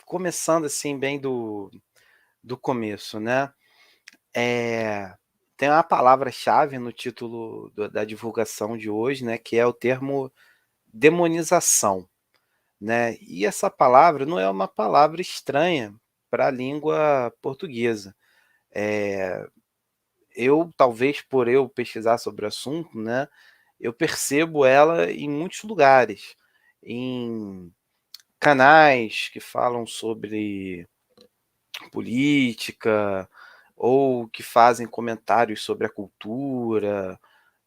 começando assim bem do começo, né, eh, tem uma palavra-chave no título da divulgação de hoje, né, que é o termo demonização, né, e essa palavra não é uma palavra estranha para a língua portuguesa. Eh, eu talvez por eu pesquisar sobre o assunto, né, eu percebo ela em muitos lugares, em canais que falam sobre política, ou que fazem comentários sobre a cultura,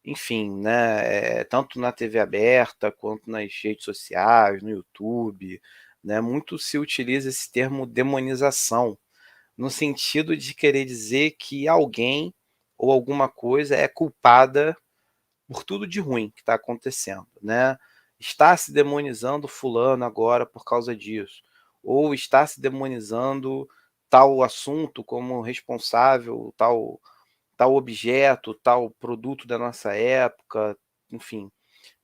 enfim, né, tanto na TV aberta quanto nas redes sociais, no YouTube, né, muito se utiliza esse termo demonização, no sentido de querer dizer que alguém ou alguma coisa é culpada por tudo de ruim que está acontecendo, né. Está se demonizando fulano agora por causa disso, ou está se demonizando tal assunto como responsável, tal objeto, tal produto da nossa época, enfim,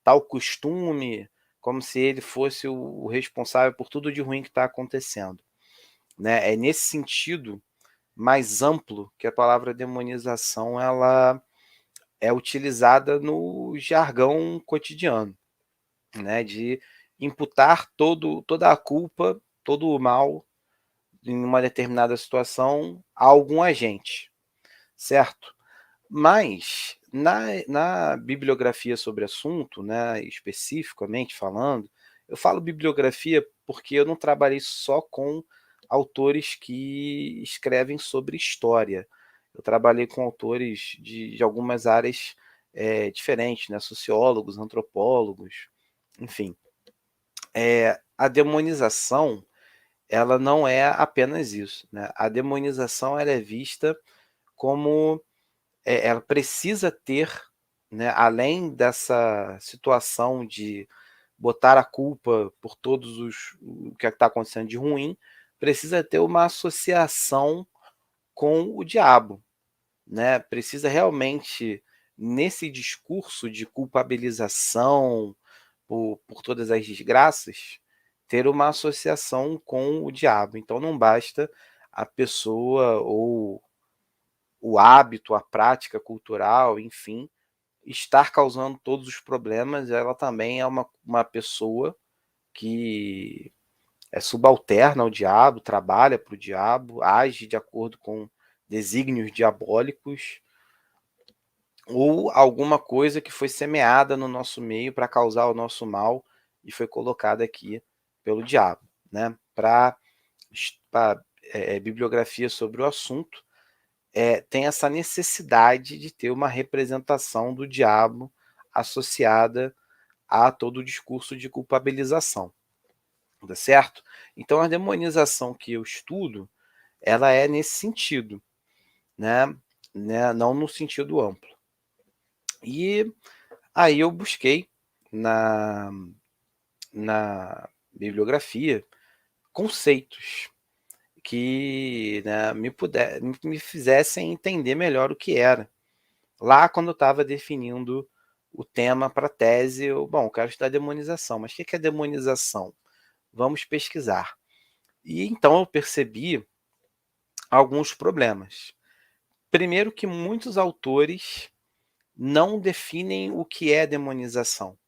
tal costume, como se ele fosse o responsável por tudo de ruim que está acontecendo, né. É nesse sentido mais amplo que a palavra demonização ela é utilizada no jargão cotidiano, né, de imputar toda a culpa, todo o mal em uma determinada situação a algum agente, certo? Mas na bibliografia sobre o assunto, né, especificamente falando, eu falo bibliografia porque eu não trabalhei só com autores que escrevem sobre história. Eu trabalhei com autores de algumas áreas, diferentes, né, sociólogos, antropólogos, enfim. A demonização, ela não é apenas isso, né, a demonização ela é vista como ela precisa ter, né, além dessa situação de botar a culpa por todos os o que está acontecendo de ruim, precisa ter uma associação com o diabo, né, precisa realmente, nesse discurso de culpabilização por todas as desgraças, ter uma associação com o diabo. Então não basta a pessoa ou o hábito, a prática cultural, enfim, estar causando todos os problemas, ela também é uma pessoa que é subalterna ao diabo, trabalha para o diabo, age de acordo com desígnios diabólicos, ou alguma coisa que foi semeada no nosso meio para causar o nosso mal e foi colocada aqui pelo diabo, né. Para bibliografia sobre o assunto, tem essa necessidade de ter uma representação do diabo associada a todo o discurso de culpabilização, tá certo? Então a demonização que eu estudo, ela é nesse sentido, né, não no sentido amplo. E aí eu busquei na na bibliografia conceitos que, né, me fizessem entender melhor o que era. Lá quando eu estava definindo o tema para a tese, eu: "Bom, eu quero estudar demonização, mas o que que é demonização? Vamos pesquisar". E então eu percebi alguns problemas. Primeiro que muitos autores não definem o que é demonização.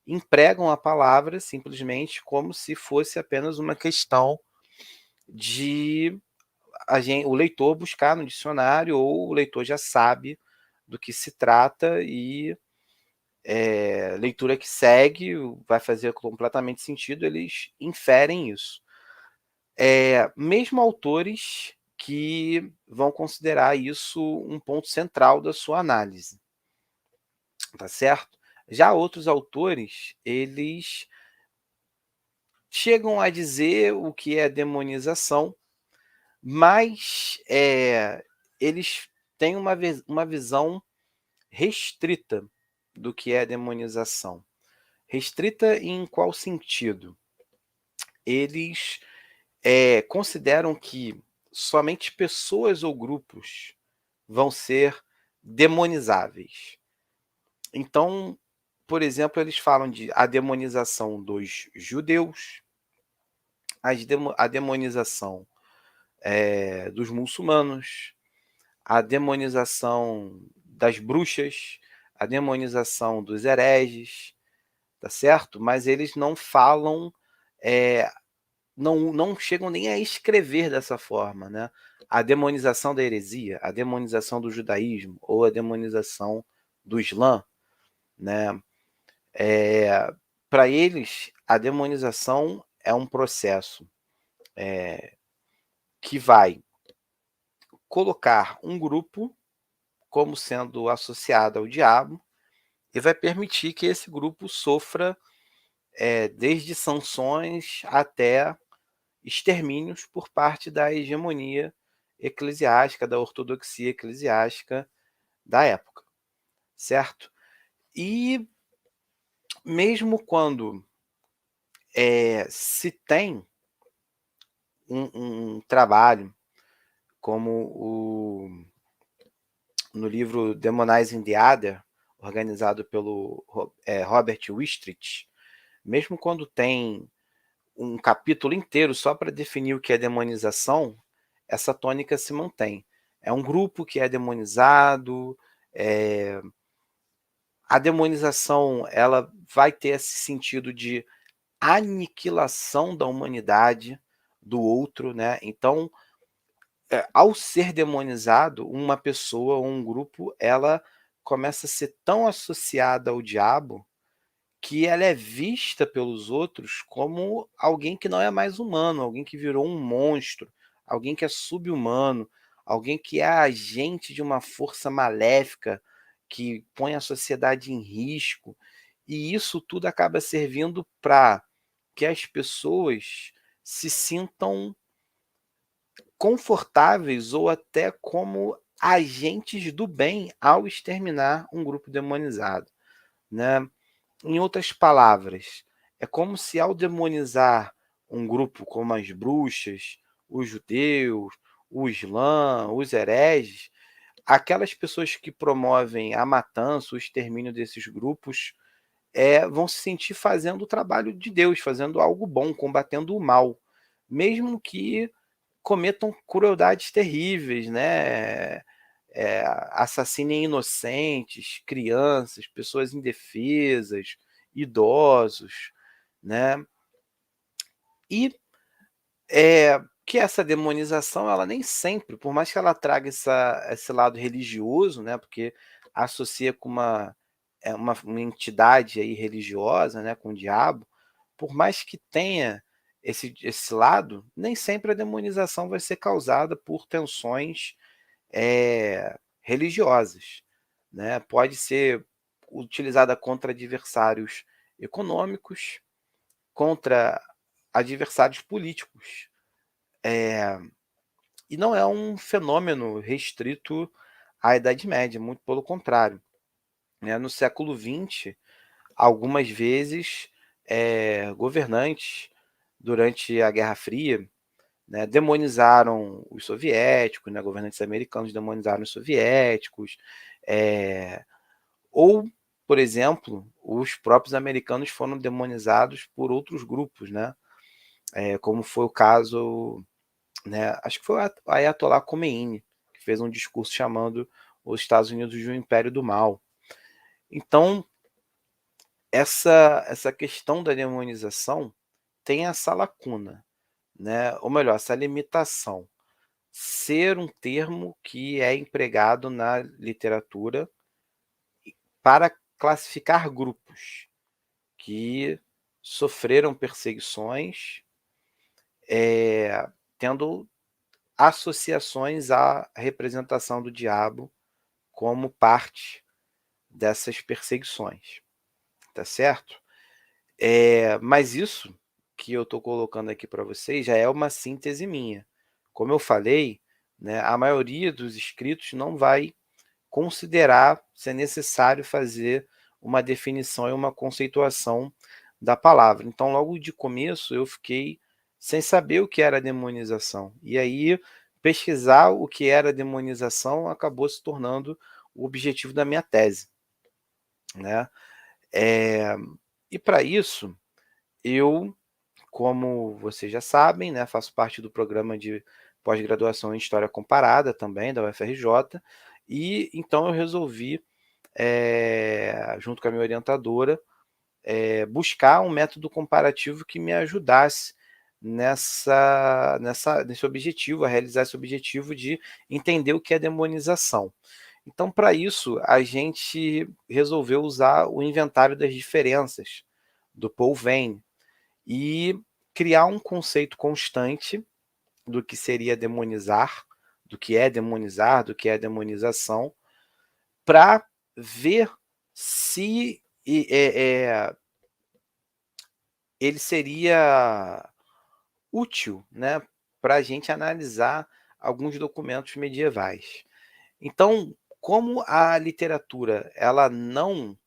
Empregam a palavra simplesmente como se fosse apenas uma questão de o leitor buscar no dicionário ou o leitor já sabe do que se trata e leitura que segue, vai fazer completamente sentido, eles inferem isso. Mesmo autores que vão considerar isso um ponto central da sua análise, tá certo? Já outros autores, eles chegam a dizer o que é demonização, mas, eles têm uma visão restrita do que é demonização. Restrita em qual sentido? Eles, consideram que somente pessoas ou grupos vão ser demonizáveis. Então, por exemplo, eles falam de a demonização dos judeus, a demonização dos muçulmanos, a demonização das bruxas, a demonização dos hereges, tá certo? Mas eles não falam, não chegam nem a escrever dessa forma, né? A demonização da heresia, a demonização do judaísmo ou a demonização do Islã, né? Para eles, a demonização é um processo que vai colocar um grupo como sendo associado ao diabo e vai permitir que esse grupo sofra desde sanções até extermínios por parte da hegemonia eclesiástica, da ortodoxia eclesiástica da época, certo? E mesmo quando se tem um trabalho como no livro Demonizing the Other, organizado pelo Robert Wistrich, mesmo quando tem um capítulo inteiro só para definir o que é demonização, essa tônica se mantém. É um grupo que é demonizado, a demonização ela vai ter esse sentido de aniquilação da humanidade do outro, né? Então, ao ser demonizado, uma pessoa ou um grupo, ela começa a ser tão associada ao diabo que ela é vista pelos outros como alguém que não é mais humano, alguém que virou um monstro, alguém que é sub-humano, alguém que é agente de uma força maléfica que põe a sociedade em risco. E isso tudo acaba servindo para que as pessoas se sintam confortáveis ou até como agentes do bem ao exterminar um grupo demonizado, né? Em outras palavras, é como se ao demonizar um grupo como as bruxas, os judeus, o Islã, os hereges, aquelas pessoas que promovem a matança, o extermínio desses grupos, vão se sentir fazendo o trabalho de Deus, fazendo algo bom, combatendo o mal, mesmo que cometam crueldades terríveis, né? Assassinem inocentes, crianças, pessoas indefesas, idosos, né? E que essa demonização, ela nem sempre, por mais que ela traga esse lado religioso, né? Porque associa com uma entidade aí religiosa, né? Com o diabo, por mais que tenha esse lado, nem sempre a demonização vai ser causada por tensões religiosas, né? Pode ser utilizada contra adversários econômicos, contra adversários políticos. E não é um fenômeno restrito à Idade Média, muito pelo contrário, né? No século XX, algumas vezes, governantes, durante a Guerra Fria, né, demonizaram os soviéticos, né, governantes americanos demonizaram os soviéticos, ou, por exemplo, os próprios americanos foram demonizados por outros grupos, né, como foi o caso, né, acho que foi o Ayatollah Khomeini, que fez um discurso chamando os Estados Unidos de um império do mal. Então, essa questão da demonização tem essa lacuna, né, ou melhor, essa limitação. Ser um termo que é empregado na literatura para classificar grupos que sofreram perseguições, tendo associações à representação do diabo como parte dessas perseguições, tá certo? Mas isso que eu estou colocando aqui para vocês já é uma síntese minha. Como eu falei, né, a maioria dos escritos não vai considerar ser necessário fazer uma definição e uma conceituação da palavra. Então, logo de começo, eu fiquei sem saber o que era demonização. E aí, pesquisar o que era demonização acabou se tornando o objetivo da minha tese, né? E para isso, eu como vocês já sabem, né, faço parte do programa de pós-graduação em História Comparada também, da UFRJ, e então eu resolvi, junto com a minha orientadora, buscar um método comparativo que me ajudasse nesse objetivo, a realizar esse objetivo de entender o que é demonização. Então, para isso, a gente resolveu usar o inventário das diferenças do Paul Venn e criar um conceito constante do que seria demonizar, do que é demonização, para ver se ele seria útil, né, para a gente analisar alguns documentos medievais. Então, como a literatura ela não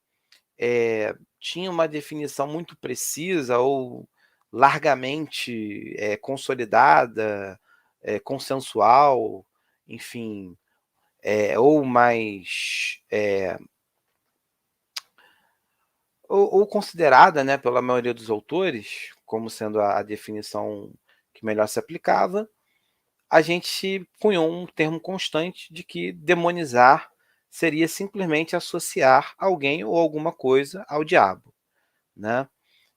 tinha uma definição muito precisa ou largamente consolidada, consensual, enfim, ou mais ou considerada, né, pela maioria dos autores como sendo a definição que melhor se aplicava, a gente cunhou um termo constante de que demonizar seria simplesmente associar alguém ou alguma coisa ao diabo, né?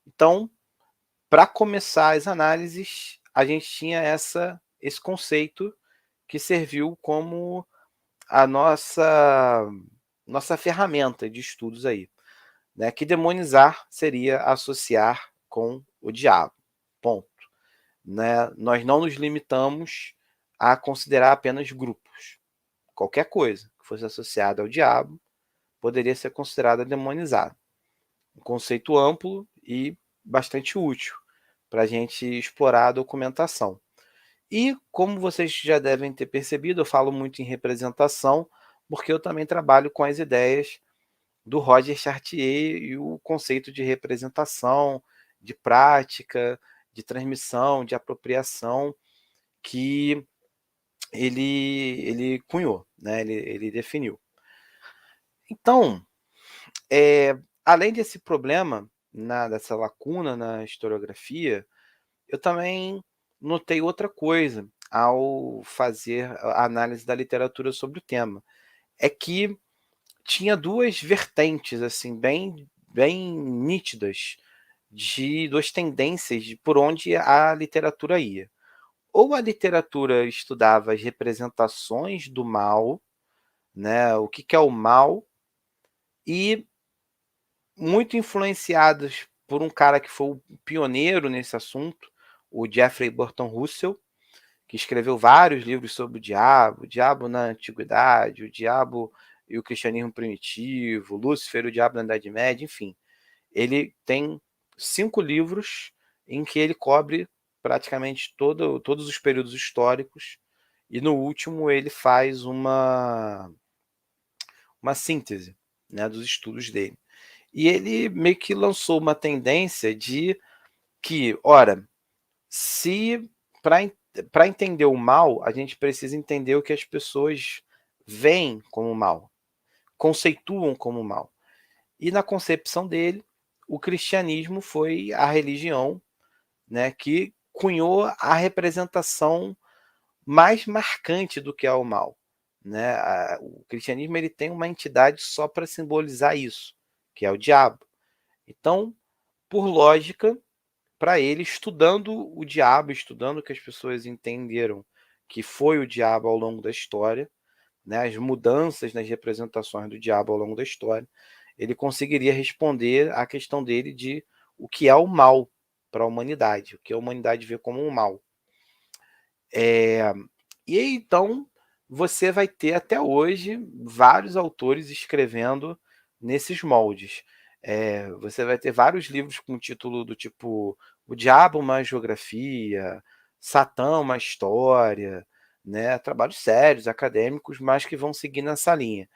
Então, para começar as análises, a gente tinha esse conceito que serviu como a nossa ferramenta de estudos aí, né? Que demonizar seria associar com o diabo. Ponto. Né? Nós não nos limitamos a considerar apenas grupos. Qualquer coisa que fosse associada ao diabo poderia ser considerada demonizada. Um conceito amplo e bastante útil para a gente explorar a documentação. E, como vocês já devem ter percebido, eu falo muito em representação, porque eu também trabalho com as ideias do Roger Chartier e o conceito de representação, de prática, de transmissão, de apropriação, que ele cunhou, né? Ele definiu. Então, além desse problema, dessa lacuna na historiografia, eu também notei outra coisa ao fazer a análise da literatura sobre o tema. É que tinha duas vertentes, assim, bem nítidas, de duas tendências de por onde a literatura ia. Ou a literatura estudava as representações do mal, né, o que é o mal, e muito influenciados por um cara que foi o pioneiro nesse assunto, o Jeffrey Burton Russell, que escreveu vários livros sobre o diabo na antiguidade, o diabo e o cristianismo primitivo, Lúcifer, o diabo na Idade Média, enfim. Ele tem 5 livros em que ele cobre praticamente todos os períodos históricos, e no último ele faz uma síntese, né, dos estudos dele. E ele meio que lançou uma tendência de que, ora, se para entender o mal, a gente precisa entender o que as pessoas veem como mal, conceituam como mal. E na concepção dele, o cristianismo foi a religião, né, que cunhou a representação mais marcante do que é o mal. Né? O cristianismo ele tem uma entidade só para simbolizar isso, que é o diabo. Então, por lógica, para ele, estudando o diabo, estudando o que as pessoas entenderam que foi o diabo ao longo da história, né, as mudanças nas representações do diabo ao longo da história, ele conseguiria responder à questão dele de o que é o mal para a humanidade, o que a humanidade vê como um mal. E aí, então, você vai ter até hoje vários autores escrevendo nesses moldes. Você vai ter vários livros com título do tipo O Diabo, uma Geografia, Satã, uma História, né? Trabalhos sérios, acadêmicos, mas que vão seguir nessa linha.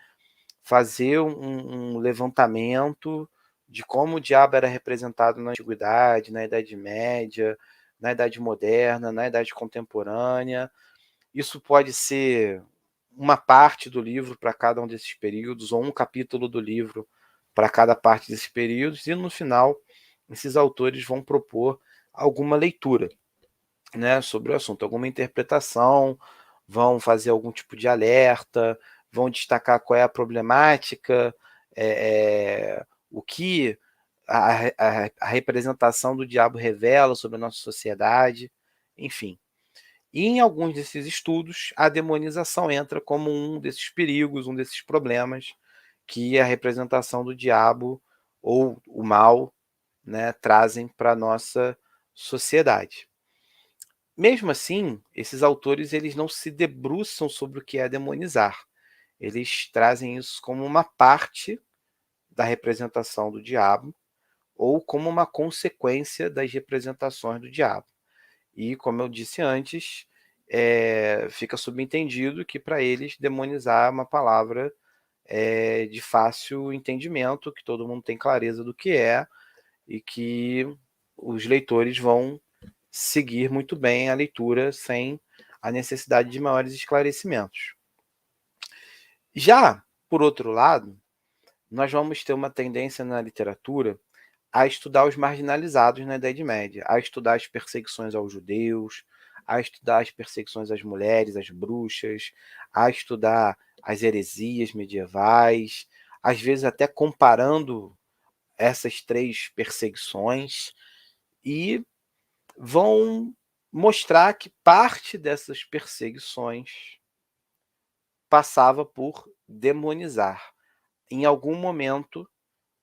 Fazer um levantamento de como o diabo era representado na Antiguidade, na Idade Média, na Idade Moderna, na Idade Contemporânea. Isso pode ser uma parte do livro para cada um desses períodos, ou um capítulo do livro para cada parte desses períodos, e no final, esses autores vão propor alguma leitura, né, sobre o assunto, alguma interpretação, vão fazer algum tipo de alerta, vão destacar qual é a problemática, o que a representação do diabo revela sobre a nossa sociedade, enfim. E em alguns desses estudos, a demonização entra como um desses perigos, um desses problemas que a representação do diabo ou o mal, né, trazem para a nossa sociedade. Mesmo assim, esses autores eles não se debruçam sobre o que é demonizar. Eles trazem isso como uma parte da representação do diabo ou como uma consequência das representações do diabo. E, como eu disse antes, fica subentendido que para eles demonizar é uma palavra de fácil entendimento, que todo mundo tem clareza do que é e que os leitores vão seguir muito bem a leitura sem a necessidade de maiores esclarecimentos. Já, por outro lado, nós vamos ter uma tendência na literatura a estudar os marginalizados na Idade Média, a estudar as perseguições aos judeus, a estudar as perseguições às mulheres, às bruxas, a estudar as heresias medievais, às vezes até comparando essas três perseguições, e vão mostrar que parte dessas perseguições passava por demonizar. Em algum momento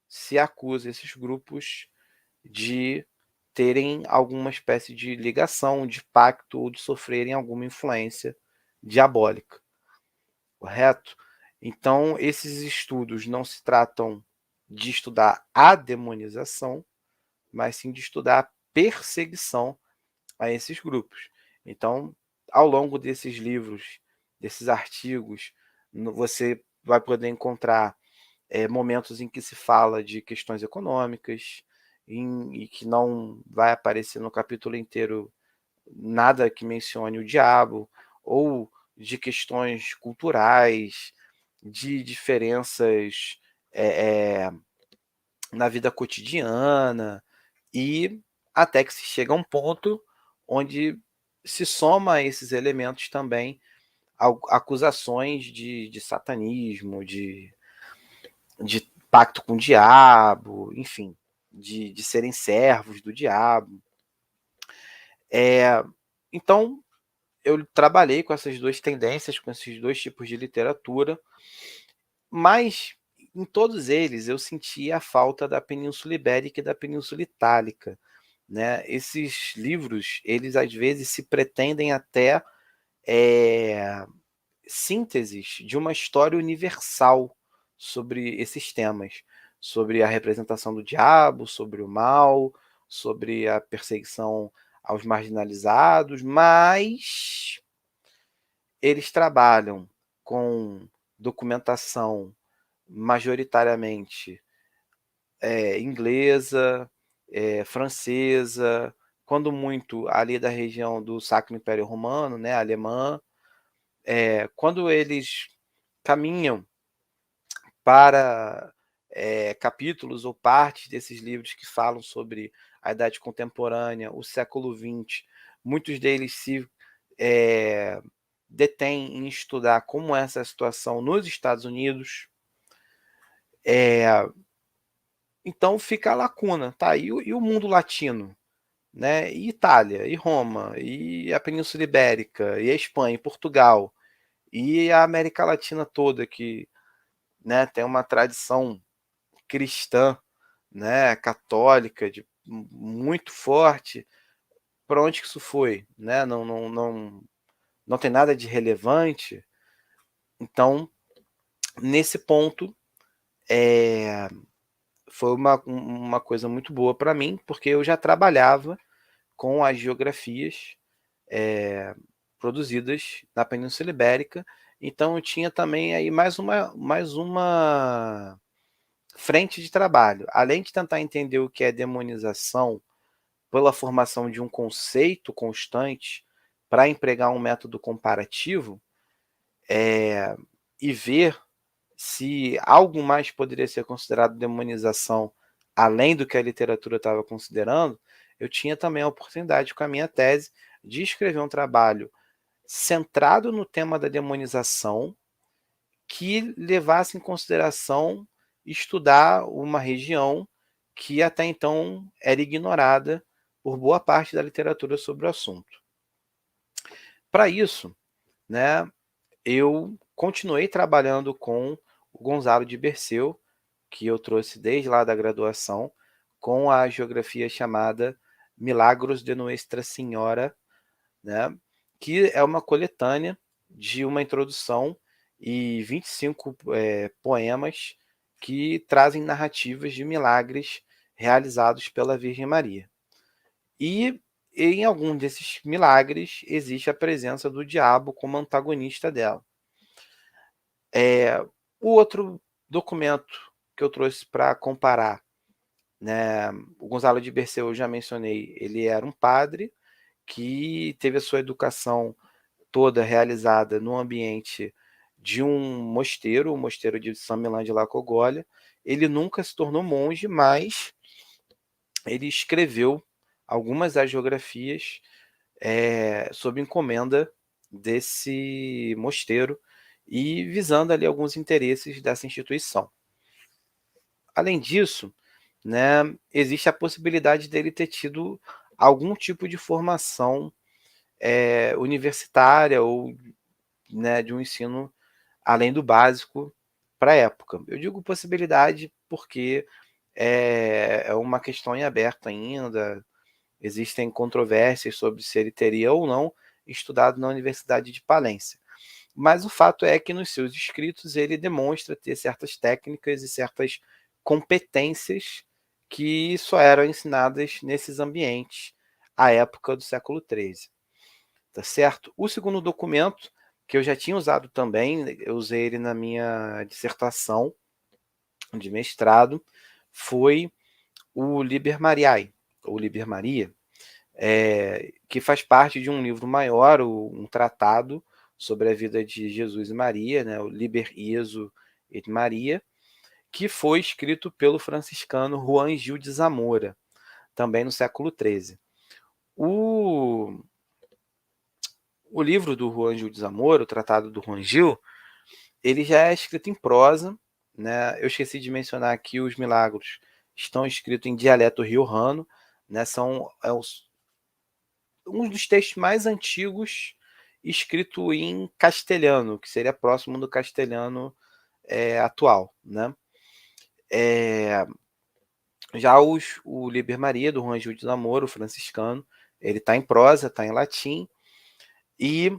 se acusa esses grupos de terem alguma espécie de ligação, de pacto ou de sofrerem alguma influência diabólica, correto? Então, esses estudos não se tratam de estudar a demonização, mas sim de estudar a perseguição a esses grupos. Então, ao longo desses livros, desses artigos, você vai poder encontrar momentos em que se fala de questões econômicas, e que não vai aparecer no capítulo inteiro nada que mencione o diabo, ou de questões culturais, de diferenças na vida cotidiana, e até que se chega a um ponto onde se soma a esses elementos também acusações de satanismo, de pacto com o diabo, enfim, de serem servos do diabo. Então, eu trabalhei com essas duas tendências, com esses dois tipos de literatura, mas em todos eles eu sentia a falta da Península Ibérica e da Península Itálica, né? Esses livros, eles às vezes se pretendem até sínteses de uma história universal sobre esses temas, sobre a representação do diabo, sobre o mal, sobre a perseguição aos marginalizados, mas eles trabalham com documentação majoritariamente inglesa, francesa, quando muito ali da região do Sacro Império Romano, né, alemã. Quando eles caminham para capítulos ou partes desses livros que falam sobre a Idade Contemporânea, o século XX, muitos deles se detêm em estudar como é essa situação nos Estados Unidos. Então fica a lacuna, tá? E o mundo latino, né? E Itália, e Roma, e a Península Ibérica, e a Espanha, e Portugal, e a América Latina toda, que, né, tem uma tradição cristã, né, católica, muito forte. Para onde que isso foi? Né? Não tem nada de relevante. Então, nesse ponto, foi uma coisa muito boa para mim, porque eu já trabalhava com as geografias produzidas na Península Ibérica, então eu tinha também aí mais uma frente de trabalho. Além de tentar entender o que é demonização pela formação de um conceito constante para empregar um método comparativo, e ver se algo mais poderia ser considerado demonização além do que a literatura estava considerando, eu tinha também a oportunidade, com a minha tese, de escrever um trabalho centrado no tema da demonização, que levasse em consideração estudar uma região que até então era ignorada por boa parte da literatura sobre o assunto. Para isso, né, eu continuei trabalhando com o Gonzalo de Berceu, que eu trouxe desde lá da graduação, com a geografia chamada Milagros de Nuestra Senhora, né, que é uma coletânea de uma introdução e 25 poemas que trazem narrativas de milagres realizados pela Virgem Maria. E em algum desses milagres existe a presença do diabo como antagonista dela. O outro documento que eu trouxe para comparar, né, o Gonzalo de Berceu, eu já mencionei, ele era um padre que teve a sua educação toda realizada no ambiente de um mosteiro, o mosteiro de São Milão de Lacogolha. Ele nunca se tornou monge, mas ele escreveu algumas agiografias sob encomenda desse mosteiro e visando ali alguns interesses dessa instituição. Além disso, né, existe a possibilidade dele ter tido algum tipo de formação universitária ou, né, de um ensino além do básico para a época. Eu digo possibilidade porque é uma questão em aberto ainda, existem controvérsias sobre se ele teria ou não estudado na Universidade de Palência. Mas o fato é que nos seus escritos ele demonstra ter certas técnicas e certas competências que só eram ensinadas nesses ambientes à época do século XIII. Tá certo? O segundo documento, que eu já tinha usado também, eu usei ele na minha dissertação de mestrado, foi o Liber Mariae, ou Liber Maria, que faz parte de um livro maior, um tratado sobre a vida de Jesus e Maria, né, o Liber Iesu et Maria, que foi escrito pelo franciscano Juan Gil de Zamora, também no século XIII. O livro do Juan Gil de Zamora, o Tratado do Juan Gil, ele já é escrito em prosa, né? Eu esqueci de mencionar que os milagros estão escritos em dialeto riojano, né? São um dos textos mais antigos escrito em castelhano, que seria próximo do castelhano atual, né? Já o Liber Maria, do Juan Gil de Zamora, o franciscano, ele está em prosa, está em latim, e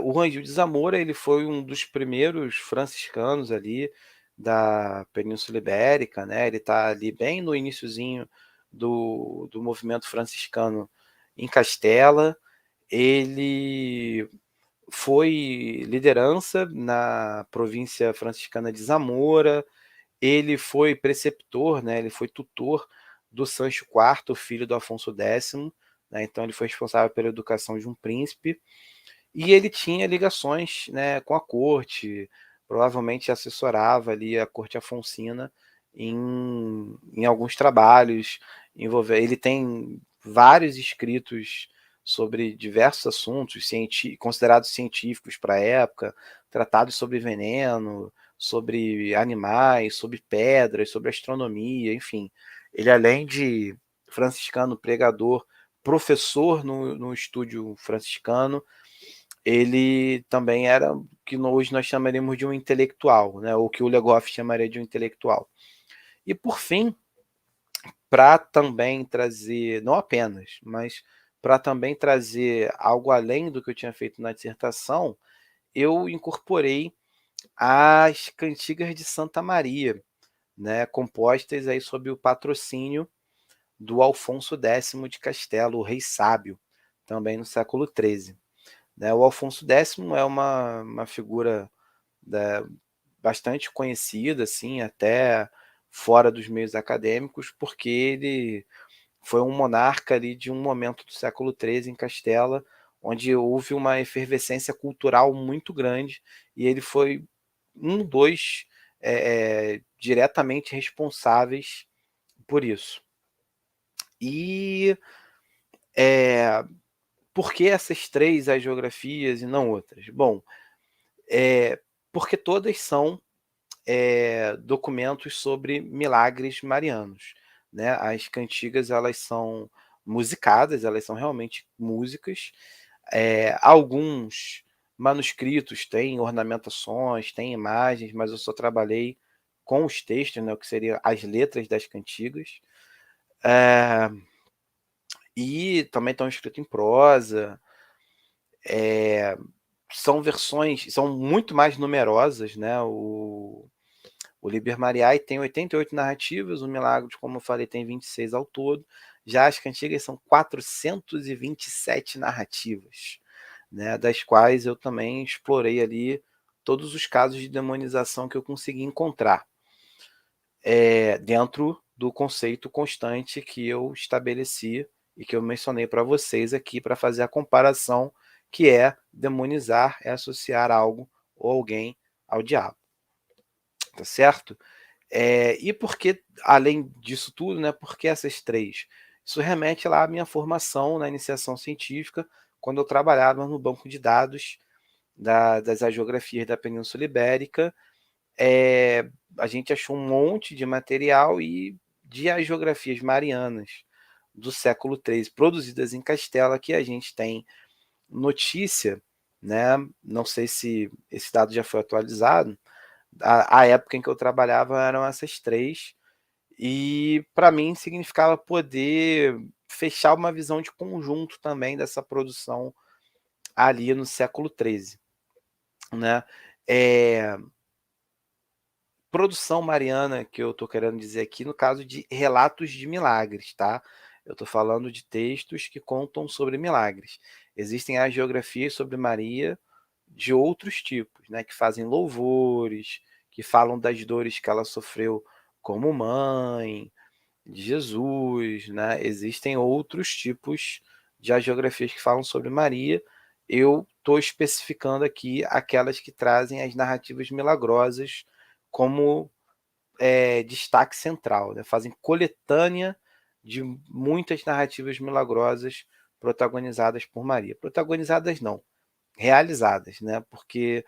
o Juan Gil de Zamora ele foi um dos primeiros franciscanos ali da Península Ibérica, né? Ele está ali bem no iniciozinho do movimento franciscano em Castela. Ele foi liderança na província franciscana de Zamora. Ele foi preceptor, né? Ele foi tutor do Sancho IV, filho do Afonso X, né? Então ele foi responsável pela educação de um príncipe. E ele tinha ligações, né, com a corte, provavelmente assessorava ali a corte afonsina em alguns trabalhos. Ele tem vários escritos sobre diversos assuntos considerados científicos para a época, tratados sobre veneno, sobre animais, sobre pedras, sobre astronomia, enfim. Ele, além de franciscano, pregador, professor no estúdio franciscano, ele também era o que hoje nós chamaríamos de um intelectual, né? Ou que o Legoff chamaria de um intelectual. E por fim, para também trazer, não apenas, mas para também trazer algo além do que eu tinha feito na dissertação, eu incorporei as cantigas de Santa Maria, né, compostas aí sob o patrocínio do Alfonso X de Castelo, o rei sábio, também no século XIII. Né? O Alfonso X é uma figura, né, bastante conhecida, assim, até fora dos meios acadêmicos, porque ele foi um monarca ali de um momento do século XIII em Castela, onde houve uma efervescência cultural muito grande, e ele foi um dos diretamente responsáveis por isso. E eh, por que essas 3 agiografias e não outras? Bom, porque todas são documentos sobre milagres marianos, né? As cantigas elas são musicadas, elas são realmente músicas. Alguns manuscritos têm ornamentações, têm imagens, mas eu só trabalhei com os textos, né? O que seriam as letras das cantigas. É, e também estão escritos em prosa. São versões, são muito mais numerosas, né? O Liber Mariae tem 88 narrativas, o Milagros, como eu falei, tem 26 ao todo. Já as cantigas são 427 narrativas, né, das quais eu também explorei ali todos os casos de demonização que eu consegui encontrar, dentro do conceito constante que eu estabeleci e que eu mencionei para vocês aqui para fazer a comparação, que é demonizar, é associar algo ou alguém ao diabo, tá certo? E porque, além disso tudo, né, por que essas 3? Isso remete lá à minha formação na iniciação científica, quando eu trabalhava no banco de dados das agiografias da Península Ibérica. A gente achou um monte de material e de agiografias marianas do século XIII, produzidas em Castela, que a gente tem notícia, né? Não sei se esse dado já foi atualizado. A época em que eu trabalhava eram essas 3, e para mim significava poder fechar uma visão de conjunto também dessa produção ali no século XIII, né? É, produção mariana que eu estou querendo dizer aqui no caso de relatos de milagres, tá? Eu estou falando de textos que contam sobre milagres. Existem as geografias sobre Maria de outros tipos, né? Que fazem louvores, que falam das dores que ela sofreu como mãe, de Jesus, né? Existem outros tipos de agiografias que falam sobre Maria. Eu estou especificando aqui aquelas que trazem as narrativas milagrosas como destaque central, né? Fazem coletânea de muitas narrativas milagrosas protagonizadas por Maria. Protagonizadas não, realizadas, né? Porque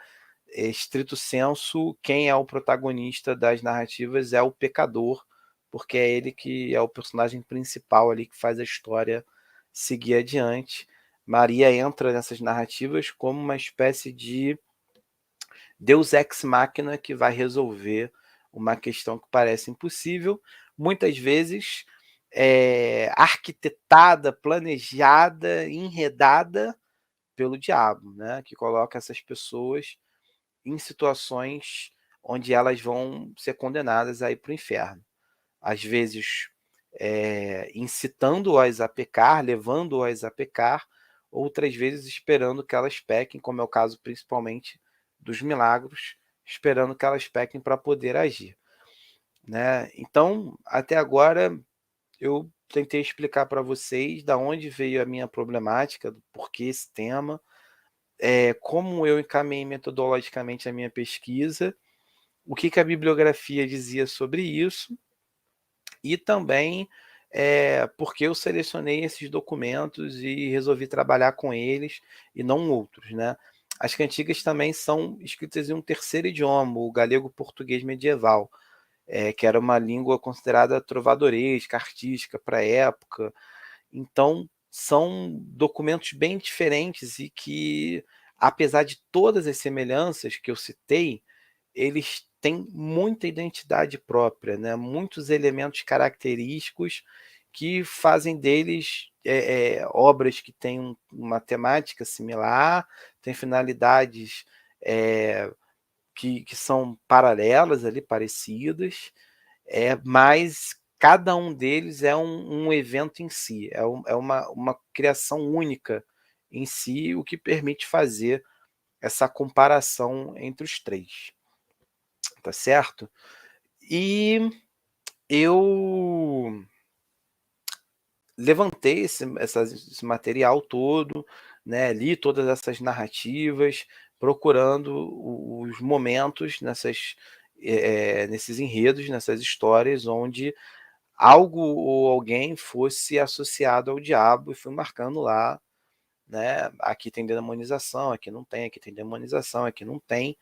estrito senso, quem é o protagonista das narrativas é o pecador, porque é ele que é o personagem principal ali que faz a história seguir adiante. Maria entra nessas narrativas como uma espécie de Deus ex machina que vai resolver uma questão que parece impossível, muitas vezes arquitetada, planejada, enredada pelo diabo, né? Que coloca essas pessoas em situações onde elas vão ser condenadas a ir para o inferno. Às vezes incitando-as a pecar, levando-as a pecar, outras vezes esperando que elas pequem, como é o caso principalmente dos milagros, esperando que elas pequem para poder agir, né? Então, até agora, eu tentei explicar para vocês da onde veio a minha problemática, do porquê esse tema, como eu encaminhei metodologicamente a minha pesquisa, o que a bibliografia dizia sobre isso, e também porque eu selecionei esses documentos e resolvi trabalhar com eles e não outros, né? As cantigas também são escritas em um terceiro idioma, o galego-português medieval, que era uma língua considerada trovadoresca, artística para a época. Então, são documentos bem diferentes e que, apesar de todas as semelhanças que eu citei, eles têm muita identidade própria, né? Muitos elementos característicos que fazem deles obras que têm uma temática similar, têm finalidades que são paralelas ali, parecidas, mas cada um deles é um evento em si, é uma criação única em si, o que permite fazer essa comparação entre os 3, tá certo? E eu levantei esse material todo, né, li todas essas narrativas, procurando os momentos nesses enredos, nessas histórias, onde algo ou alguém fosse associado ao diabo, e fui marcando lá, né, aqui tem demonização, aqui não tem, aqui tem demonização, aqui não tem.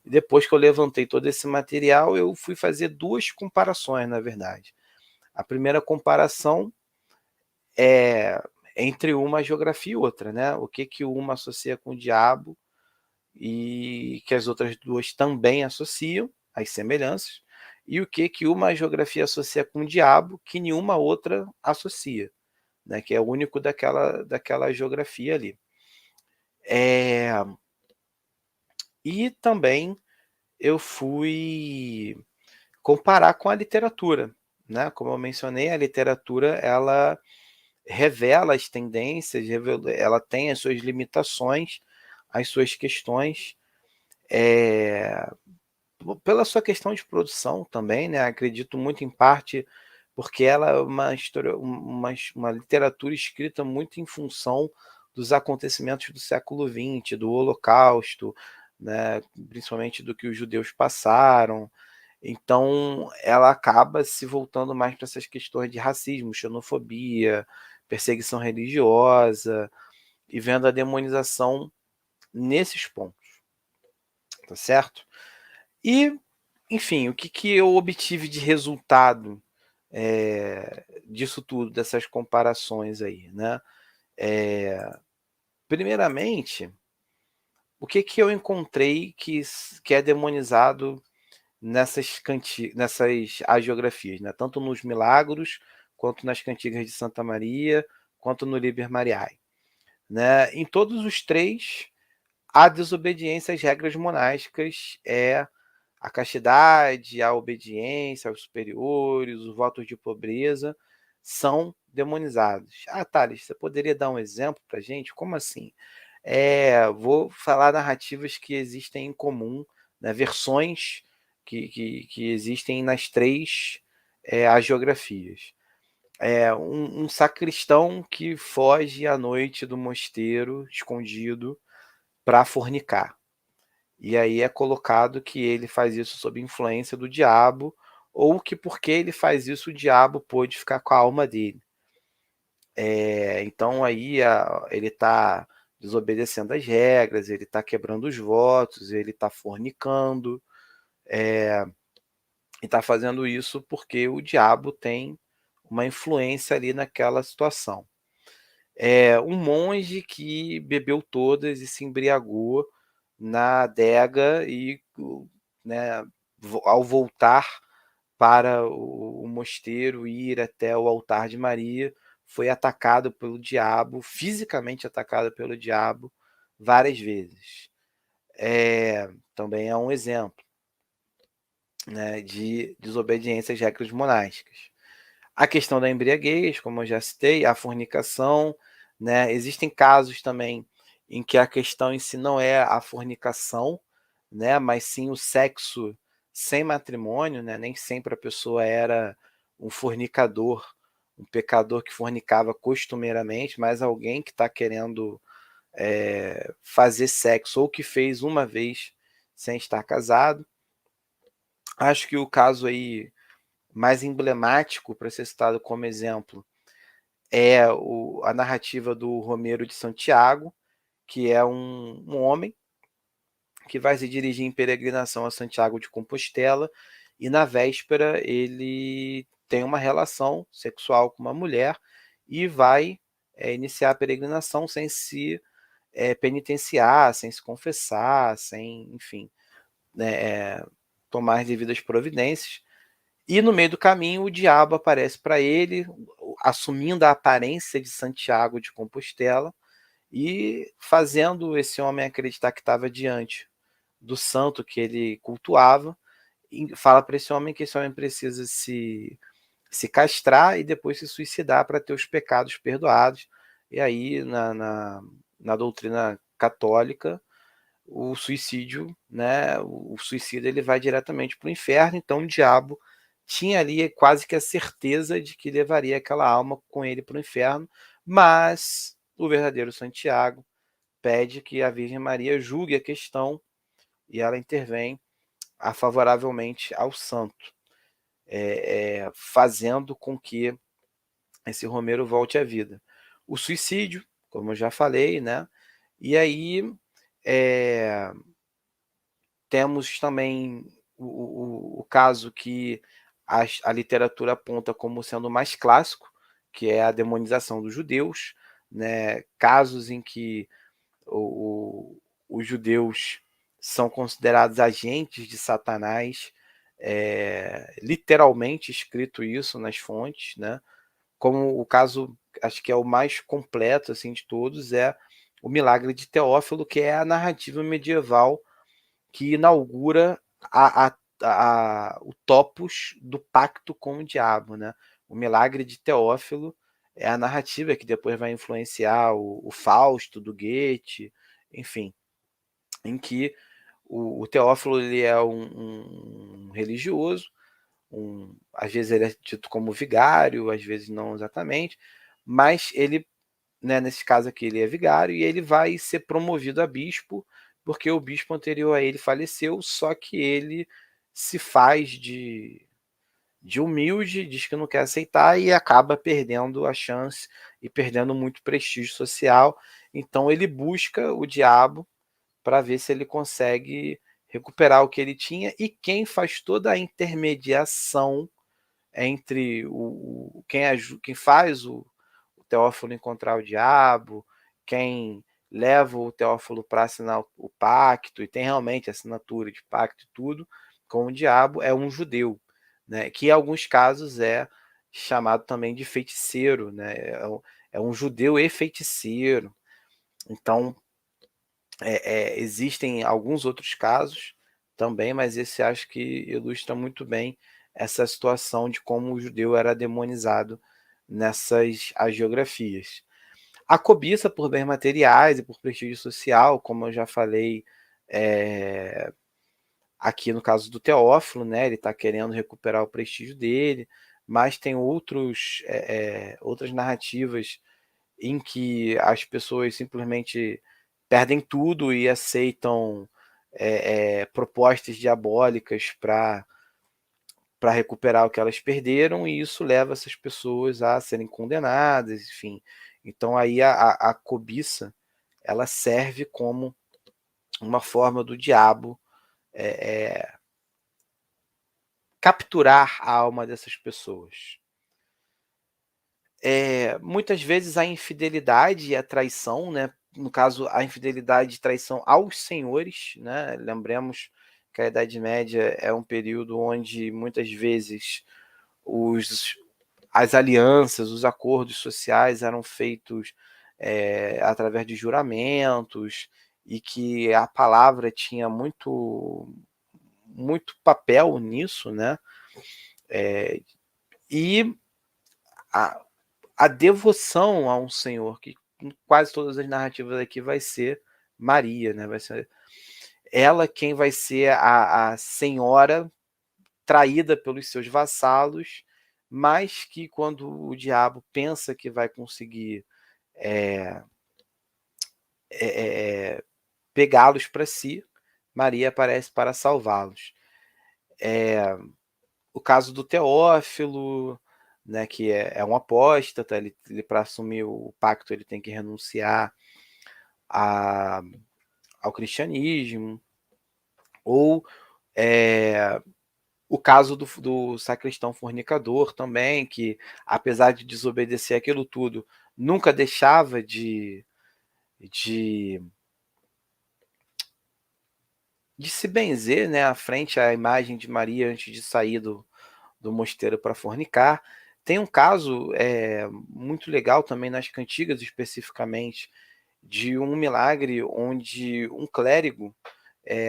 E depois que eu levantei todo esse material, eu fui fazer 2 comparações, na verdade. A primeira comparação é entre uma geografia e outra, né, o que que uma associa com o diabo e que as outras 2 também associam, as semelhanças, e o que que uma geografia associa com o diabo que nenhuma outra associa, né, que é o único daquela geografia ali. Eh, e também eu fui comparar com a literatura, né, como eu mencionei, a literatura ela revela as tendências, ela tem as suas limitações, as suas questões, eh, pela sua questão de produção também, né, acredito muito em parte porque ela é uma história uma literatura escrita muito em função dos acontecimentos do século XX, do Holocausto, né, principalmente do que os judeus passaram. Então ela acaba se voltando mais para essas questões de racismo, xenofobia, perseguição religiosa e vendo a demonização nesses pontos, tá certo? E, enfim, o que que eu obtive de resultado, disso tudo, dessas comparações aí, né? Eh, primeiramente, o que que eu encontrei que é demonizado nessas agiografias, né? Tanto nos Milagros, quanto nas Cantigas de Santa Maria, quanto no Liber Mariae, né? Em todos os 3, a desobediência às regras monásticas é a castidade, a obediência aos superiores, os votos de pobreza são demonizados. Ah, Thales, você poderia dar um exemplo para gente? Como assim? Vou falar narrativas que existem em comum, né, versões que existem nas 3 agiografias. Um sacristão que foge à noite do mosteiro, escondido, para fornicar. E aí é colocado que ele faz isso sob influência do diabo, ou que porque ele faz isso o diabo pôde ficar com a alma dele. Então aí ele está desobedecendo as regras, ele está quebrando os votos, ele está fornicando, e está fazendo isso porque o diabo tem uma influência ali naquela situação. Um monge que bebeu todas e se embriagou na adega e, né, ao voltar para o mosteiro, ir até o altar de Maria, foi atacado pelo diabo, fisicamente atacado pelo diabo, várias vezes. Também é um exemplo, né, de desobediência às regras monásticas. A questão da embriaguez, como eu já citei, a fornicação, né? Existem casos também em que a questão em si não é a fornicação, né? Mas sim o sexo sem matrimônio, né? Nem sempre a pessoa era um fornicador, um pecador que fornicava costumeiramente, mas alguém que está querendo fazer sexo ou que fez uma vez sem estar casado. Acho que o caso aí mais emblemático para ser citado como exemplo é a narrativa do Romero de Santiago, que é um homem que vai se dirigir em peregrinação a Santiago de Compostela e na véspera ele tem uma relação sexual com uma mulher e vai iniciar a peregrinação sem se penitenciar, sem se confessar, sem, enfim, né, tomar as devidas providências. E no meio do caminho o diabo aparece para ele, assumindo a aparência de Santiago de Compostela e fazendo esse homem acreditar que estava diante do santo que ele cultuava, e fala para esse homem precisa se castrar e depois se suicidar para ter os pecados perdoados. E aí, na doutrina católica, o suicídio, né, o suicida ele vai diretamente para o inferno, então o diabo tinha ali quase que a certeza de que levaria aquela alma com ele para o inferno, mas o verdadeiro Santiago pede que a Virgem Maria julgue a questão e ela intervém favoravelmente ao santo. fazendo com que esse Romero volte à vida. O suicídio, como eu já falei, né? E aí temos também o caso que a literatura aponta como sendo mais clássico, que é a demonização dos judeus, né? Casos em que os judeus são considerados agentes de Satanás, literalmente escrito isso nas fontes, né? Como o caso, acho que é o mais completo assim de todos, é o Milagre de Teófilo, que é a narrativa medieval que inaugura o topos do pacto com o diabo, né? O Milagre de Teófilo é a narrativa que depois vai influenciar o Fausto do Goethe, enfim, em que o Teófilo ele é um religioso, às vezes ele é dito como vigário, às vezes não exatamente, mas ele, né, nesse caso aqui, ele é vigário e ele vai ser promovido a bispo, porque o bispo anterior a ele faleceu, só que ele se faz de humilde, diz que não quer aceitar e acaba perdendo a chance e perdendo muito prestígio social. Então ele busca o diabo para ver se ele consegue recuperar o que ele tinha, e quem faz toda a intermediação entre quem faz o Teófilo encontrar o diabo, quem leva o Teófilo para assinar o pacto, e tem realmente assinatura de pacto e tudo, com o diabo, é um judeu, né? Que em alguns casos é chamado também de feiticeiro, né? É um judeu e feiticeiro. Então, existem alguns outros casos também, mas esse acho que ilustra muito bem essa situação de como o judeu era demonizado nessas agiografias. A cobiça por bens materiais e por prestígio social, como eu já falei, aqui no caso do Teófilo, né, ele está querendo recuperar o prestígio dele, mas tem outras narrativas em que as pessoas simplesmente perdem tudo e aceitam propostas diabólicas para recuperar o que elas perderam, e isso leva essas pessoas a serem condenadas, enfim. Então aí a cobiça ela serve como uma forma do diabo capturar a alma dessas pessoas. Muitas vezes a infidelidade e a traição, né? No caso, a infidelidade e traição aos senhores, né? Lembremos que a Idade Média é um período onde muitas vezes as alianças, os acordos sociais eram feitos através de juramentos, e que a palavra tinha muito papel nisso, né? E a, a devoção a um senhor, que em quase todas as narrativas aqui vai ser Maria, né? Vai ser ela quem vai ser a senhora traída pelos seus vassalos, mas que quando o diabo pensa que vai conseguir é, é, é, pegá-los para si, Maria aparece para salvá-los. O caso do Teófilo, né, que é um apóstata, ele para assumir o pacto ele tem que renunciar a, ao cristianismo, ou o caso do sacristão fornicador também, que apesar de desobedecer aquilo tudo, nunca deixava de, de se benzer, né, à frente à imagem de Maria antes de sair do mosteiro para fornicar. Tem um caso muito legal também nas cantigas, especificamente, de um milagre onde um clérigo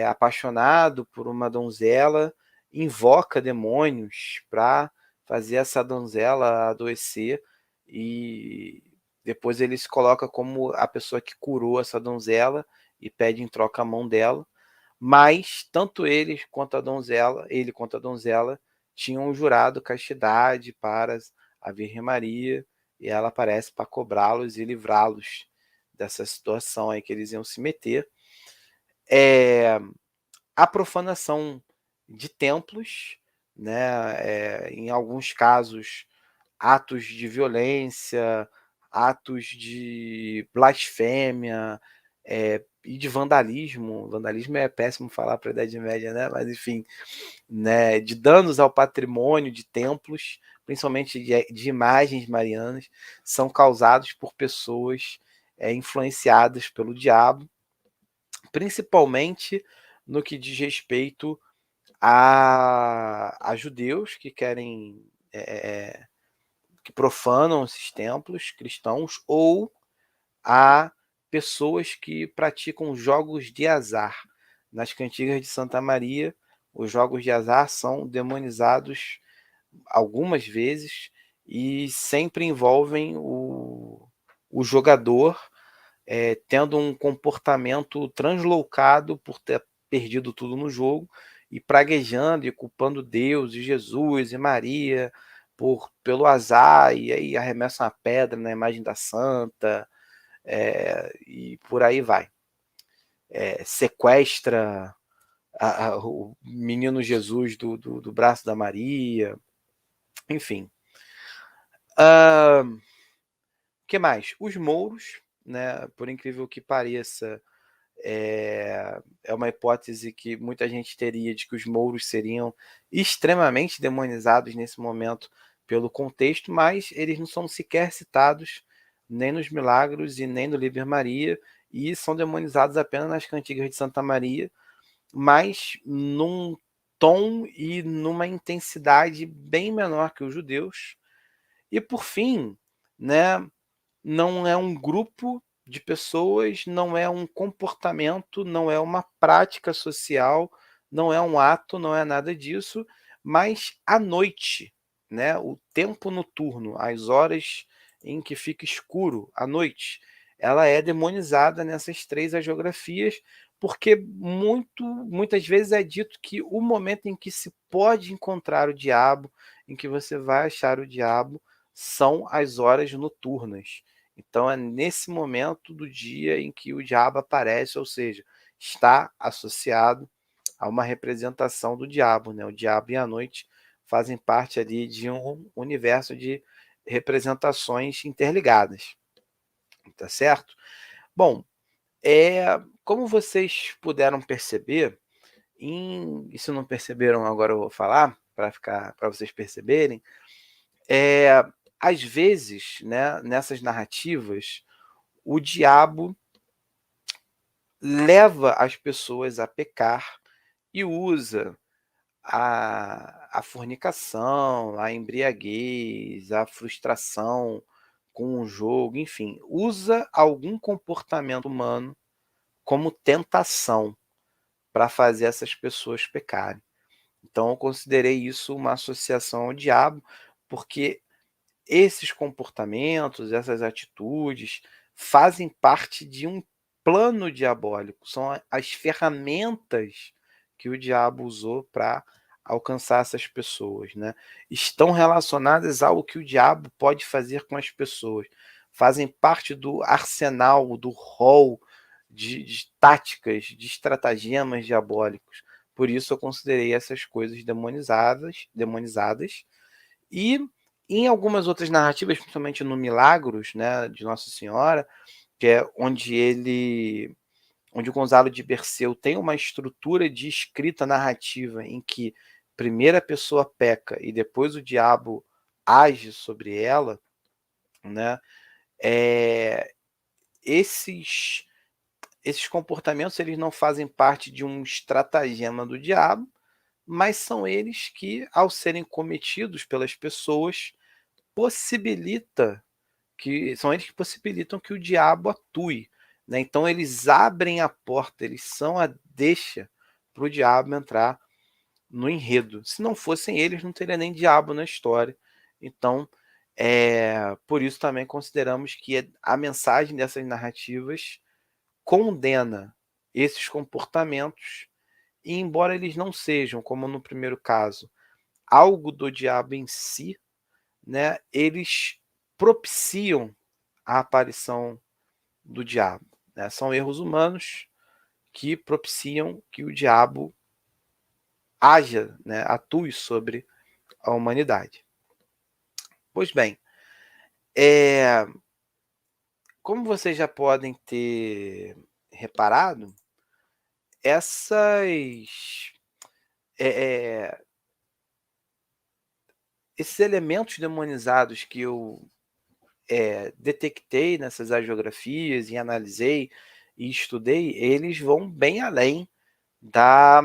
apaixonado por uma donzela invoca demônios para fazer essa donzela adoecer, e depois ele se coloca como a pessoa que curou essa donzela e pede em troca a mão dela, mas tanto ele quanto a donzela tinham jurado castidade para a Virgem Maria, e ela aparece para cobrá-los e livrá-los dessa situação aí que eles iam se meter. A profanação de templos, né? Em alguns casos, atos de violência, atos de blasfêmia, e de vandalismo. Vandalismo é péssimo falar para a Idade Média, né? Mas enfim, né? De danos ao patrimônio de templos, principalmente de imagens marianas, são causados por pessoas influenciadas pelo diabo, principalmente no que diz respeito a judeus que querem que profanam esses templos cristãos, ou a pessoas que praticam jogos de azar. Nas cantigas de Santa Maria, os jogos de azar são demonizados algumas vezes e sempre envolvem o jogador tendo um comportamento translocado por ter perdido tudo no jogo e praguejando e culpando Deus e Jesus e Maria pelo azar, e aí arremessa uma pedra na imagem da santa, e por aí vai. Sequestra o menino Jesus do braço da Maria, enfim. O que mais? Os mouros, né? Por incrível que pareça, é uma hipótese que muita gente teria de que os mouros seriam extremamente demonizados nesse momento pelo contexto, mas eles não são sequer citados nem nos Milagros e nem no Liber Maria, e são demonizados apenas nas cantigas de Santa Maria, mas num tom e numa intensidade bem menor que os judeus. E por fim, né, não é um grupo de pessoas, não é um comportamento, não é uma prática social, não é um ato, não é nada disso, mas à noite, né, o tempo noturno, as horas em que fica escuro à noite, ela é demonizada nessas três agiografias, porque muitas vezes é dito que o momento em que se pode encontrar o diabo, em que você vai achar o diabo, são as horas noturnas. Então é nesse momento do dia em que o diabo aparece, ou seja, está associado a uma representação do diabo, né? O diabo e a noite fazem parte ali de um universo de representações interligadas, tá certo? Bom, como vocês puderam perceber, e se não perceberam, agora eu vou falar para vocês perceberem, às vezes, né, nessas narrativas, o diabo leva as pessoas a pecar e usa a fornicação, a embriaguez, a frustração com o jogo, enfim, usa algum comportamento humano como tentação para fazer essas pessoas pecarem. Então eu considerei isso uma associação ao diabo, porque esses comportamentos, essas atitudes, fazem parte de um plano diabólico, são as ferramentas que o diabo usou para alcançar essas pessoas, né? Estão relacionadas ao que o diabo pode fazer com as pessoas, fazem parte do arsenal, do rol de táticas, de estratagemas diabólicos. Por isso eu considerei essas coisas demonizadas, e em algumas outras narrativas, principalmente no Milagros, né, de Nossa Senhora, que é onde o Gonzalo de Berceu tem uma estrutura de escrita narrativa em que primeiro a pessoa peca e depois o diabo age sobre ela, né? É, esses esses comportamentos, eles não fazem parte de um estratagema do diabo, mas são eles que, ao serem cometidos pelas pessoas, possibilita são eles que possibilitam que o diabo atue, né? Então eles abrem a porta, eles são a deixa para o diabo entrar no enredo. Se não fossem eles, não teria nem diabo na história. Então, por isso também consideramos que a mensagem dessas narrativas condena esses comportamentos, e embora eles não sejam, como no primeiro caso, algo do diabo em si, né, eles propiciam a aparição do diabo, né? São erros humanos que propiciam que o diabo haja, né, atue sobre a humanidade. Pois bem, eh, como vocês já podem ter reparado, essas, eh eh, esses elementos demonizados que eu, detectei nessas agiografias e analisei e estudei, eles vão bem além da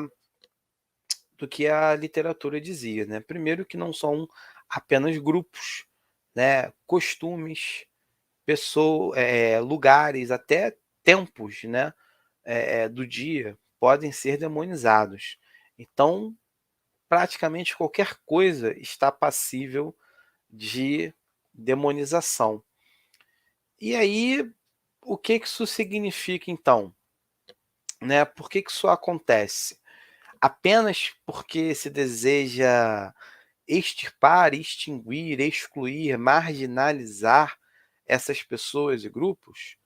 do que a literatura dizia, né. Primeiro que não são apenas grupos, né, costumes, lugares, até tempos, né, do dia podem ser demonizados. Então, praticamente qualquer coisa está passível de demonização. E aí, o que que isso significa então? Né, por que que isso acontece? Apenas porque se deseja extirpar, extinguir, excluir, marginalizar essas pessoas e grupos?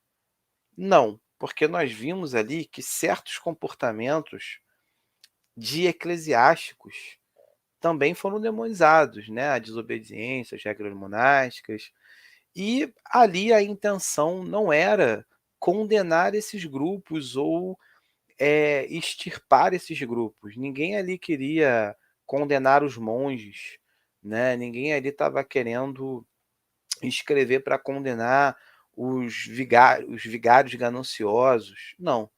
Não, porque nós vimos ali que certos comportamentos de eclesiásticos também foram demonizados, né, a desobediência às regras monásticas, e ali a intenção não era condenar esses grupos ou extirpar esses grupos. Ninguém ali queria condenar os monges, né, ninguém ali estava querendo escrever para condenar os vigários gananciosos, não.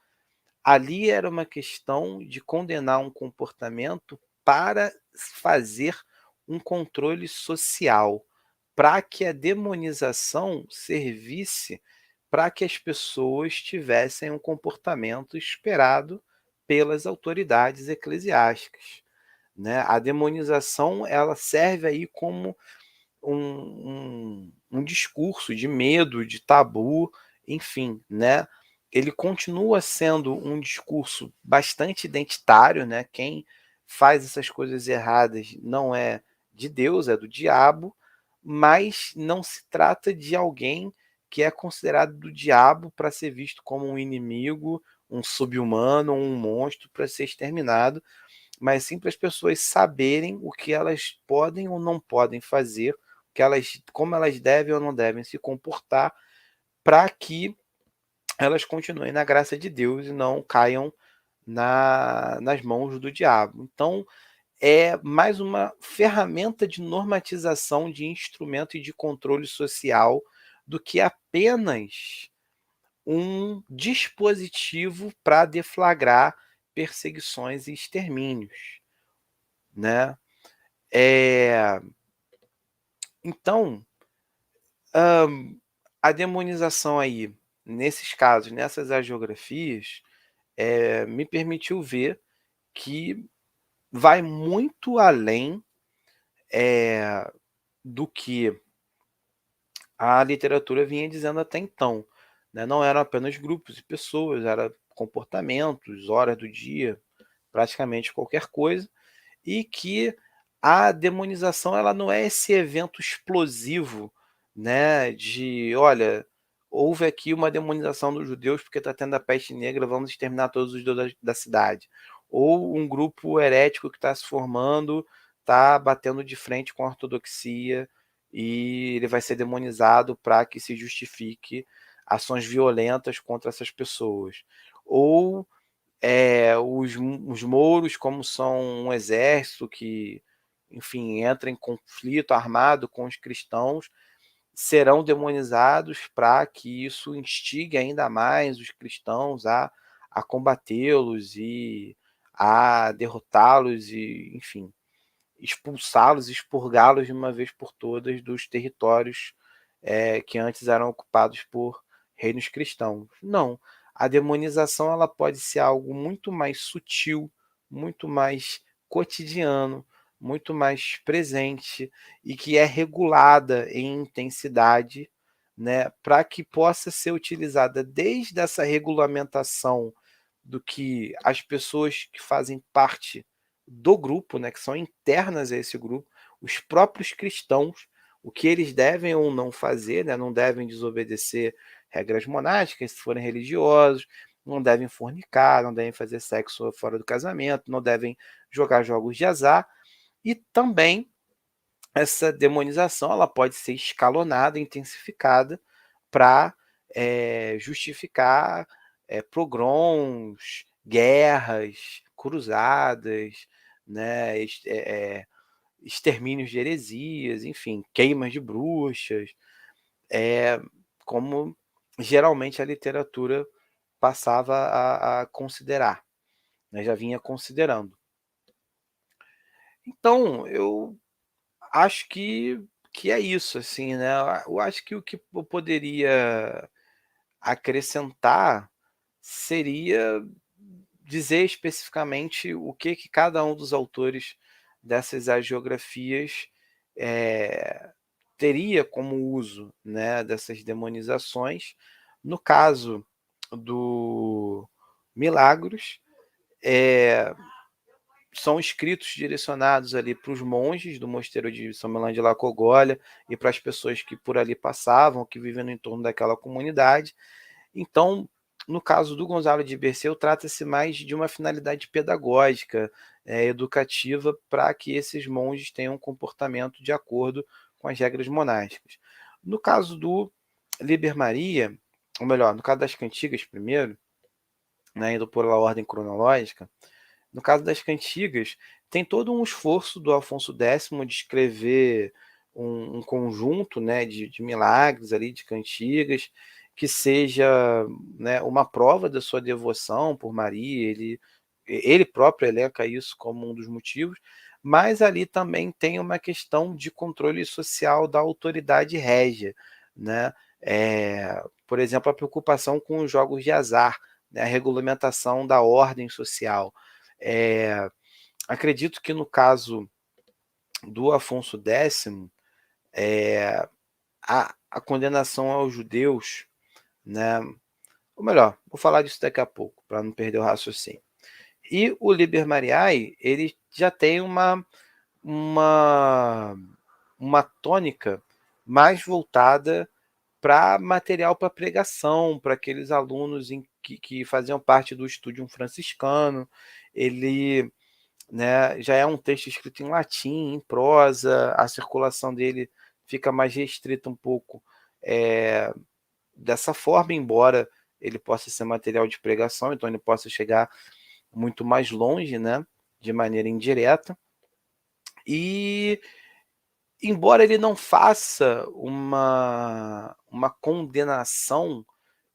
Ali era uma questão de condenar um comportamento para fazer um controle social, para que a demonização servisse para que as pessoas tivessem um comportamento esperado pelas autoridades eclesiásticas, né. A demonização, ela serve aí como um discurso de medo, de tabu, enfim, né. Ele continua sendo um discurso bastante identitário, né, quem faz essas coisas erradas não é de Deus, é do diabo, mas não se trata de alguém que é considerado do diabo para ser visto como um inimigo, um sub-humano, um monstro para ser exterminado, mas sim para as pessoas saberem o que elas podem ou não podem fazer, como elas devem ou não devem se comportar, para que elas continuem na graça de Deus e não caiam nas mãos do diabo. Então, é mais uma ferramenta de normatização de instrumento e de controle social do que apenas um dispositivo para deflagrar perseguições e extermínios, né. Eh, então, hã, a demonização aí, nesses casos, nessas agiografias, me permitiu ver que vai muito além, eh, do que a literatura vinha dizendo até então, né. Não eram apenas grupos de pessoas, era comportamentos, horas do dia, praticamente qualquer coisa, e que a demonização ela não é esse evento explosivo, né, de: "Olha, houve aqui uma demonização dos judeus porque está tendo a peste negra, vamos exterminar todos os judeus da cidade". Ou um grupo herético que está se formando, está batendo de frente com a ortodoxia e ele vai ser demonizado para que se justifique ações violentas contra essas pessoas. Ou os mouros, como são um exército que, enfim, entra em conflito armado com os cristãos, serão demonizados para que isso instigue ainda mais os cristãos a combatê-los e a derrotá-los e, enfim, expulsá-los, expurgá-los de uma vez por todas dos territórios, que antes eram ocupados por reinos cristãos. Não, a demonização ela pode ser algo muito mais sutil, muito mais cotidiano, muito mais presente e que é regulada em intensidade, né, para que possa ser utilizada desde essa regulamentação do que as pessoas que fazem parte do grupo, né, que são internas a esse grupo, os próprios cristãos, o que eles devem ou não fazer, né, não devem desobedecer regras monásticas se forem religiosos, não devem fornicar, não devem fazer sexo fora do casamento, não devem jogar jogos de azar, e também essa demonização ela pode ser escalonada, intensificada para justificar pogroms, guerras, cruzadas, né, extermínios de heresias, enfim, queimas de bruxas, como geralmente a literatura passava a considerar, né, já vinha considerando. Então, eu acho que é isso, assim, né? Eu acho que o que eu poderia acrescentar seria dizer especificamente o que cada um dos autores dessas agiografias teria como uso, né, dessas demonizações. No caso do Milagros, são escritos direcionados ali para os monges do mosteiro de São Milão de La Cogolha e para as pessoas que por ali passavam, que vivem no entorno daquela comunidade. Então, no caso do Gonzalo de Berceu, trata-se mais de uma finalidade pedagógica, educativa, para que esses monges tenham um comportamento de acordo com as regras monásticas. No caso do Liber Maria, ou melhor, no caso das cantigas primeiro, né, indo por uma ordem cronológica, no caso das cantigas, tem todo um esforço do Afonso X de escrever um conjunto, né, de milagres ali, de cantigas, que seja, né, uma prova da sua devoção por Maria. Ele próprio elenca isso como um dos motivos, mas ali também tem uma questão de controle social da autoridade régia, né? Por exemplo, a preocupação com os jogos de azar, né, a regulamentação da ordem social. É, acredito que no caso do Afonso X, a condenação aos judeus, né? Ou melhor, vou falar disso daqui a pouco, para não perder o raciocínio. E o Liber Mariae, ele já tem uma, uma tônica mais voltada para material para pregação, para aqueles alunos que faziam parte do Studium franciscano. Ele, né, já é um texto escrito em latim, em prosa, a circulação dele fica mais restrita um pouco dessa forma, embora ele possa ser material de pregação, então ele possa chegar muito mais longe, né, de maneira indireta. E embora ele não faça uma condenação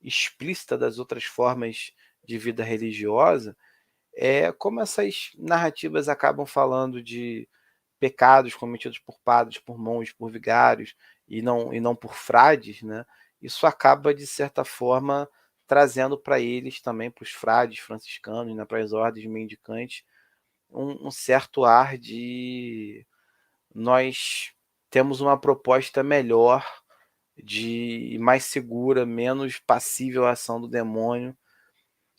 explícita das outras formas de vida religiosa, como essas narrativas acabam falando de pecados cometidos por padres, por monges, por vigários e não por frades, né? Isso acaba de certa forma trazendo para eles também, para os frades franciscanos, né, para as ordens mendicantes, um certo ar de nós temos uma proposta melhor, de mais segura, menos passível à ação do demônio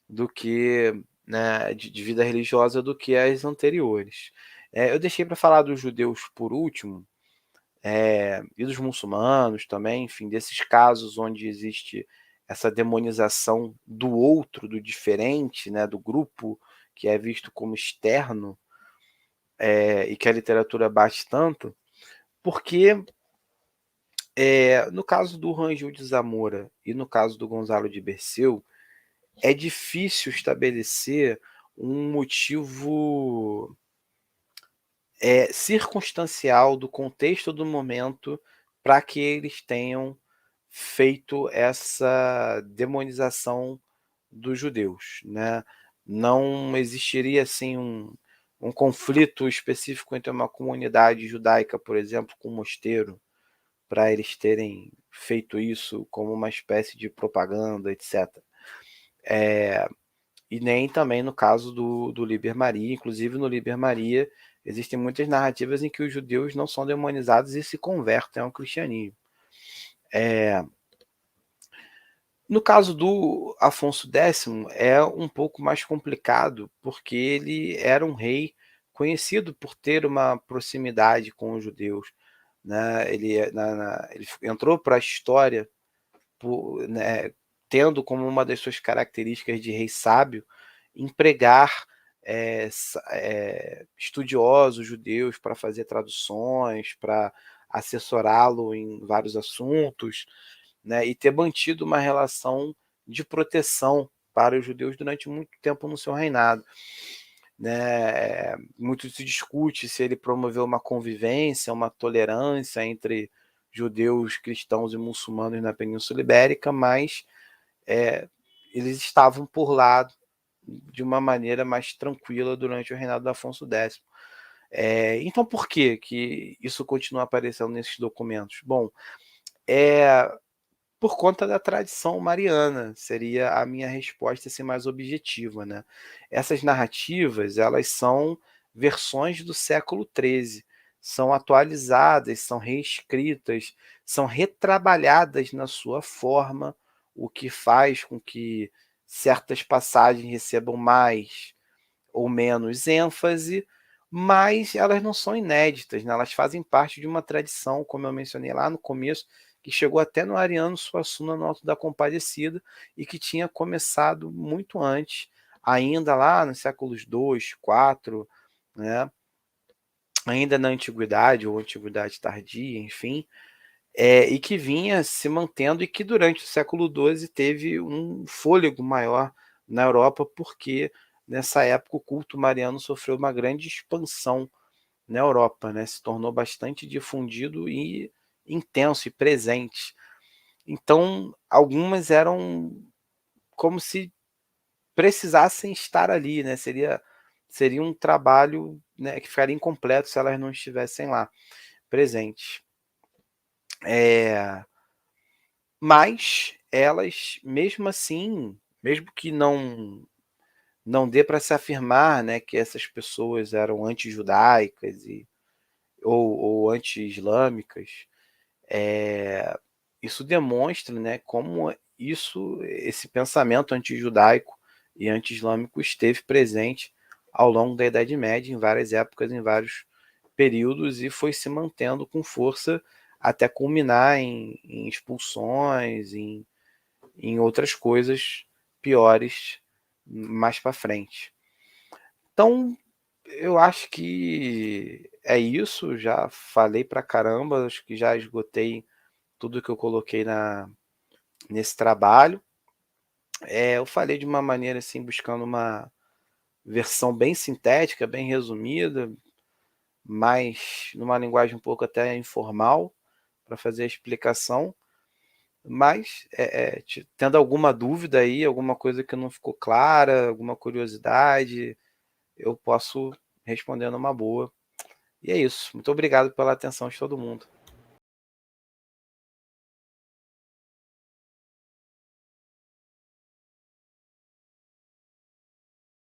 do que, né, de vida religiosa do que as anteriores. Eu deixei para falar dos judeus por último, e dos muçulmanos também, enfim, desses casos onde existe essa demonização do outro, do diferente, né, do grupo que é visto como externo, e que a literatura bate tanto, porque no caso do Rangel de Zamora e no caso do Gonzalo de Berceu, é difícil estabelecer um motivo circunstancial do contexto do momento para que eles tenham feito essa demonização dos judeus, né? Não existiria assim um conflito específico entre uma comunidade judaica, por exemplo, com um mosteiro, para eles terem feito isso como uma espécie de propaganda, etc. E nem também no caso do Liber Maria. Inclusive, no Liber Maria, existem muitas narrativas em que os judeus não são demonizados e se convertem ao cristianismo. No caso do Afonso X, é um pouco mais complicado, porque ele era um rei conhecido por ter uma proximidade com os judeus, né? Ele entrou para a história né, tendo como uma das suas características de rei sábio empregar estudiosos judeus para fazer traduções, para assessorá-lo em vários assuntos, né, e ter mantido uma relação de proteção para os judeus durante muito tempo no seu reinado. Né? Muito se discute se ele promoveu uma convivência, uma tolerância entre judeus, cristãos e muçulmanos na Península Ibérica, mas eles estavam por lá de uma maneira mais tranquila durante o reinado de Afonso X. Então, por que isso continua aparecendo nesses documentos? Bom, por conta da tradição mariana, seria a minha resposta assim, mais objetiva. Né? Essas narrativas, elas são versões do século XIII, são atualizadas, são reescritas, são retrabalhadas na sua forma, o que faz com que certas passagens recebam mais ou menos ênfase, mas elas não são inéditas, né? Elas fazem parte de uma tradição, como eu mencionei lá no começo, que chegou até no Ariano Suassuna, no Alto da Compadecida, e que tinha começado muito antes, ainda lá nos séculos II, IV, né? Ainda na Antiguidade, ou Antiguidade Tardia, enfim, e que vinha se mantendo e que durante o século XII teve um fôlego maior na Europa, porque nessa época o culto mariano sofreu uma grande expansão na Europa, né? Se tornou bastante difundido e intenso e presente. Então, algumas eram como se precisassem estar ali, né? Seria um trabalho, né, que ficaria incompleto se elas não estivessem lá presentes. Mas elas, mesmo assim, mesmo que não dê para se afirmar, né, que essas pessoas eram anti-judaicas ou anti-islâmicas, isso demonstra, né, como esse pensamento anti-judaico e anti-islâmico esteve presente ao longo da Idade Média, em várias épocas, em vários períodos, e foi se mantendo com força até culminar em expulsões, em outras coisas piores mais para frente. Então, eu acho que é isso. Já falei pra caramba, acho que já esgotei tudo que eu coloquei nesse trabalho. Eu falei de uma maneira assim, buscando uma versão bem sintética, bem resumida, mas numa linguagem um pouco até informal para fazer a explicação. Mas, tendo alguma dúvida aí, alguma coisa que não ficou clara, alguma curiosidade, eu posso responder numa boa. E é isso. Muito obrigado pela atenção de todo mundo.